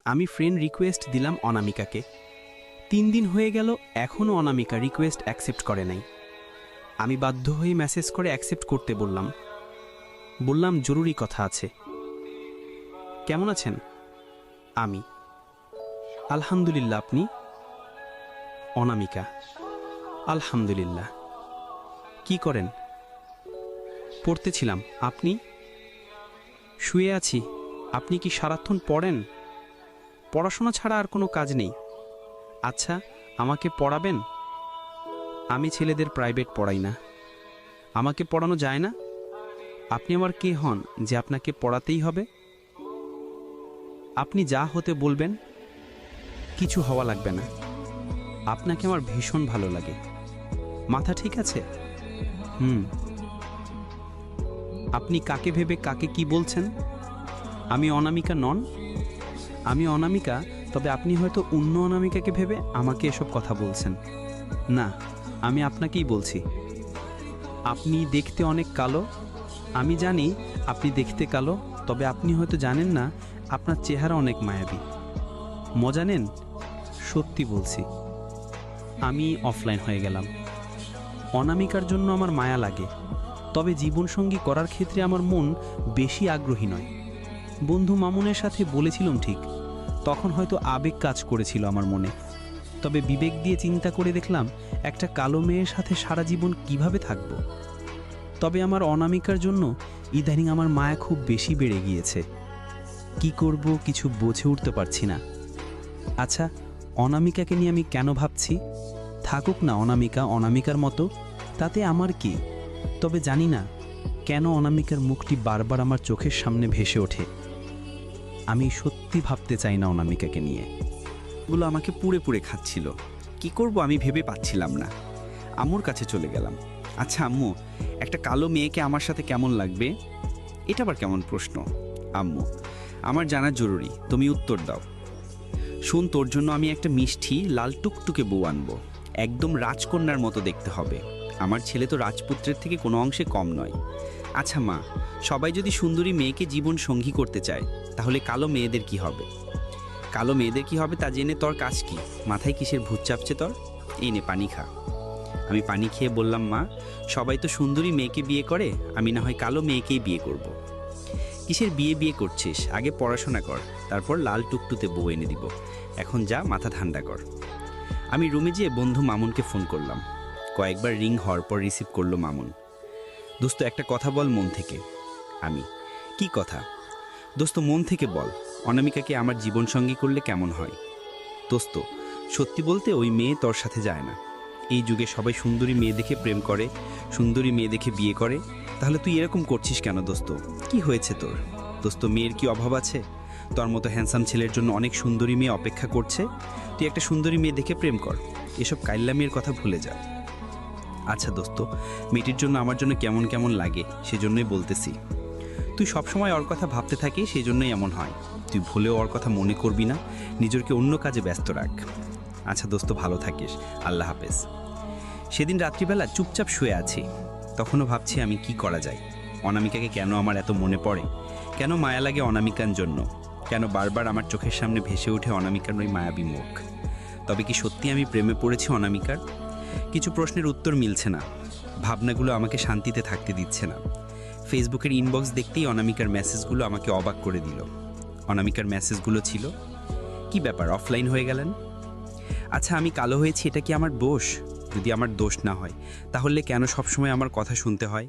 আমি friend request দিলাম অনামিকাকে। 3 দিন হয়ে গেল, এখনও অনামিকা রিকোয়েস্ট অ্যাকসেপ্ট করে নাই। আমি বাধ্য হয়ে মেসেজ করে অ্যাকসেপ্ট করতে বললাম জরুরি কথা আছে। কেমন আছেন? আমি আলহামদুলিল্লাহ। আপনি? অনামিকা আলহামদুলিল্লাহ। কি করেন? পড়তেছিলাম। আপনি? শুয়ে আছি। আপনি কি সারাক্ষণ পড়েন? পড়াশোনা ছাড়া আর কোনো কাজ নেই। আচ্ছা, আমাকে পড়াবেন? আমি ছেলেদের প্রাইভেট পড়াই না। আমাকে পড়ানো যায় না? আপনি আমার কে হন যে আপনাকে পড়াতেই হবে? আপনি যা হতে বলবেন। কিছু হওয়া লাগবে না। আপনাকে আমার ভীষণ ভালো লাগে। মাথা ঠিক আছে? আপনি কাকে ভেবে কাকে কি বলছেন? আমি অনামিকা নন? আমি অনামিকা, তবে আপনি হয়তো অন্য অনামিকাকে ভেবে আমাকে এসব কথা বলছেন। না, আমি আপনাকেই বলছি। আপনি দেখতে অনেক কালো। আমি জানি আপনি দেখতে কালো, তবে আপনি হয়তো জানেন না আপনার চেহারা অনেক মায়াবী। মজা নেন? সত্যি বলছি। আমি অফলাইন হয়ে গেলাম। অনামিকার জন্য আমার মায়া লাগে, তবে জীবনসঙ্গী করার ক্ষেত্রে আমার মন বেশি আগ্রহী নয়। বন্ধু মামুনের সাথে বলেছিলাম ঠিক, তখন হয়তো আবেগ কাজ করেছিল আমার মনে। তবে বিবেক দিয়ে চিন্তা করে দেখলাম একটা কালো মেয়ের সাথে সারা জীবন কিভাবে থাকব। তবে আমার অনামিকার জন্য ইদানিং আমার মায়া খুব বেশি বেড়ে গিয়েছে। কি করব কিছু বুঝে উঠতে পারছি না। আচ্ছা, অনামিকাকে নিয়ে আমি কেন ভাবছি? থাকুক না অনামিকা অনামিকার মতো, তাতে আমার কি। তবে জানি না কেন অনামিকার মুখটি বারবার আমার চোখের সামনে ভেসে ওঠে। আমি সত্যি ভাবতে চাই না অনামিকাকে নিয়ে। এগুলো আমাকে পুড়ে পুড়ে খাচ্ছিল। কি করব আমি ভেবে পাচ্ছিলাম না। আম্মুর কাছে চলে গেলাম। আচ্ছা আম্মু, একটা কালো মেয়েকে আমার সাথে কেমন লাগবে? এটা আবার কেমন প্রশ্ন? আম্মু, আমার জানা জরুরি, তুমি উত্তর দাও। শুন, তোর জন্য আমি একটা মিষ্টি লাল টুকটুকে বউ আনবো। একদম রাজকন্যার মতো দেখতে হবে। আমার ছেলে তো রাজপুত্রের থেকে কোনো অংশে কম নয়। আচ্ছা মা, সবাই যদি সুন্দরী মেয়েকে জীবন সঙ্গী করতে চায়, তাহলে কালো মেয়েদের কি হবে? কালো মেয়েদের কি হবে তা জেনে তোর কাজ কি? মাথায় কিসের ভূত চাপছে তোর? এই নে পানি খা। আমি পানি খেয়ে বললাম, মা, সবাই তো সুন্দরী মেয়েকে বিয়ে করে, আমি না হয় কালো মেয়েকেই বিয়ে করব। কিসের বিয়ে করছিস? আগে পড়াশোনা কর, তারপর লাল টুকটুতে বউ এনে দিব। এখন যা, মাথা ঠান্ডা কর। আমি রুমে যেয়ে বন্ধু মামুনকে ফোন করলাম। কয়েকবার রিং হওয়ার পর রিসিভ করলো মামুন। দোস্ত, একটা কথা বল মন থেকে। আমি, কি কথা? দোস্ত, মন থেকে বল, অনামিকাকে আমার জীবনসঙ্গী করলে কেমন হয়? দোস্ত, সত্যি বলতে ওই মেয়ে তোর সাথে যায় না। এই যুগে সবাই সুন্দরী মেয়ে দেখে প্রেম করে, সুন্দরী মেয়ে দেখে বিয়ে করে। তাহলে তুই এরকম করছিস কেন দোস্ত? কি হয়েছে তোর? দোস্ত, মেয়ের কি অভাব আছে? তোর মতো হ্যান্ডসাম ছেলের জন্য অনেক সুন্দরী মেয়ে অপেক্ষা করছে। তুই একটা সুন্দরী মেয়ে দেখে প্রেম কর। এসব কাইল্লা মেয়ের কথা ভুলে যা। আচ্ছা দোস্ত, মেয়েটির জন্য আমার জন্য কেমন কেমন লাগে সেজন্যই বলতেছি। তুই সবসময় ওর কথা ভাবতে থাকিস, সেই জন্যই এমন হয়। তুই ভুলেও ওর কথা মনে করবি না, নিজেকে অন্য কাজে ব্যস্ত রাখ। আচ্ছা দোস্ত, ভালো থাকিস। আল্লাহ হাফেজ। সেদিন রাত্রিবেলা চুপচাপ শুয়ে আছি। তখনও ভাবছি আমি কি করা যায়। অনামিকাকে কেন আমার এত মনে পড়ে? কেন মায়া লাগে অনামিকার জন্য? কেন বারবার আমার চোখের সামনে ভেসে ওঠে অনামিকার ওই মায়াবী মুখ? তবে কি সত্যি আমি প্রেমে পড়েছি অনামিকার? কিছু প্রশ্নের উত্তর মিলছে না। ভাবনাগুলো আমাকে শান্তিতে থাকতে দিচ্ছে না। ফেসবুকের ইনবক্স দেখতেই অনামিকার মেসেজগুলো আমাকে অবাক করে দিল। অনামিকার মেসেজগুলো ছিল, কি ব্যাপার অফলাইন হয়ে গেলেন? আচ্ছা, আমি কালো হয়েছি, এটা কি আমার দোষ? যদি আমার দোষ না হয়, তাহলে কেন সবসময় আমার কথা শুনতে হয়?